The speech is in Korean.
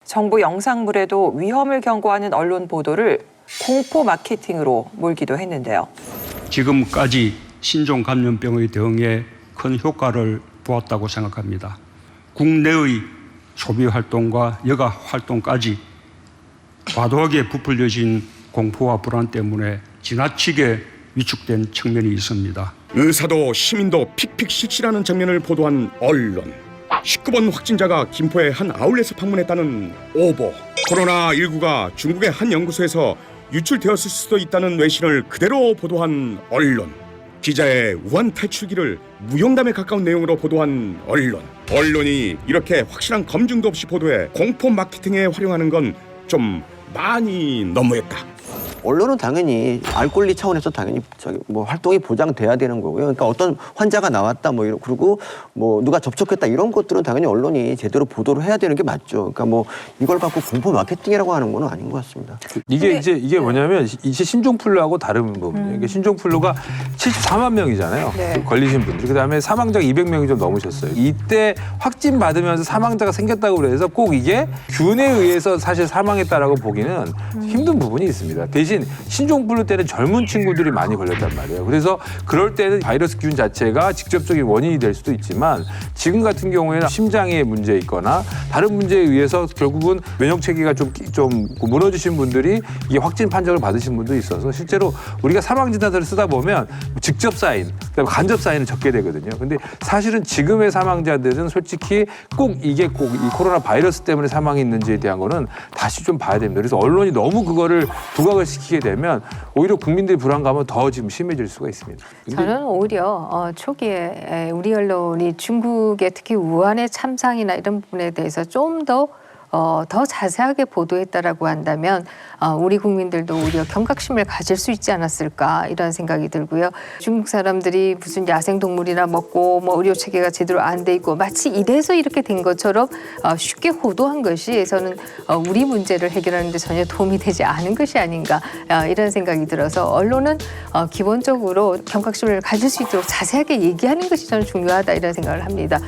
정부 영상물에도 위험을 경고하는 언론 보도를 공포 마케팅으로 몰기도 했는데요. 지금까지 신종 감염병의 대응에 큰 효과를 보았다고 생각합니다. 국내의 소비 활동과 여가 활동까지 과도하게 부풀려진 공포와 불안 때문에 지나치게 위축된 측면이 있습니다. 의사도 시민도 픽픽 실시라는 장면을 보도한 언론. 19번 확진자가 김포의 한 아울렛을 방문했다는 오보. 코로나19가 중국의 한 연구소에서 유출되었을 수도 있다는 외신을 그대로 보도한 언론. 기자의 우한 탈출기를 무용담에 가까운 내용으로 보도한 언론. 언론이 이렇게 확실한 검증도 없이 보도해 공포 마케팅에 활용하는 건 좀 많이 너무했다. 언론은 당연히 알 권리 차원에서 당연히 뭐 활동이 보장돼야 되는 거고요. 그러니까 어떤 환자가 나왔다 뭐 이런 그리고 뭐 누가 접촉했다 이런 것들은 당연히 언론이 제대로 보도를 해야 되는 게 맞죠. 그러니까 뭐 이걸 갖고 공포 마케팅이라고 하는 건 아닌 것 같습니다. 이게 뭐냐면 이제 신종플루하고 다른 부분이에요. 이게 신종플루가 74만 명이잖아요. 네. 걸리신 분들이. 그다음에 사망자가 200명이 좀 넘으셨어요. 이때 확진 받으면서 사망자가 생겼다고 그래서 꼭 이게 균에 의해서 사실 사망했다라고 보기는 힘든 부분이 있습니다. 대신 신종플루 때는 젊은 친구들이 많이 걸렸단 말이에요. 그래서 그럴 때는 바이러스 균 자체가 직접적인 원인이 될 수도 있지만 지금 같은 경우에는 심장에 문제 있거나 다른 문제에 의해서 결국은 면역 체계가 좀 무너지신 분들이 이게 확진 판정을 받으신 분도 있어서 실제로 우리가 사망 진단서를 쓰다 보면 직접 사인, 그다음에 간접 사인을 적게 되거든요. 근데 사실은 지금의 사망자들은 솔직히 꼭 이 코로나 바이러스 때문에 사망했는지에 대한 거는 다시 좀 봐야 됩니다. 그래서 언론이 너무 그거를 부각을 시키게 되면 오히려 국민들의 불안감은 더 지금 심해질 수가 있습니다. 저는 오히려 초기에 우리 언론이 중국의 특히 우한의 참상이나 이런 부분에 대해서 좀 더 자세하게 보도했다라고 한다면 우리 국민들도 오히려 경각심을 가질 수 있지 않았을까 이런 생각이 들고요. 중국 사람들이 무슨 야생동물이나 먹고 뭐 의료 체계가 제대로 안 돼 있고 마치 이래서 이렇게 된 것처럼 쉽게 호도한 것이 저는 우리 문제를 해결하는 데 전혀 도움이 되지 않은 것이 아닌가 이런 생각이 들어서 언론은 기본적으로 경각심을 가질 수 있도록 자세하게 얘기하는 것이 저는 중요하다 이런 생각을 합니다.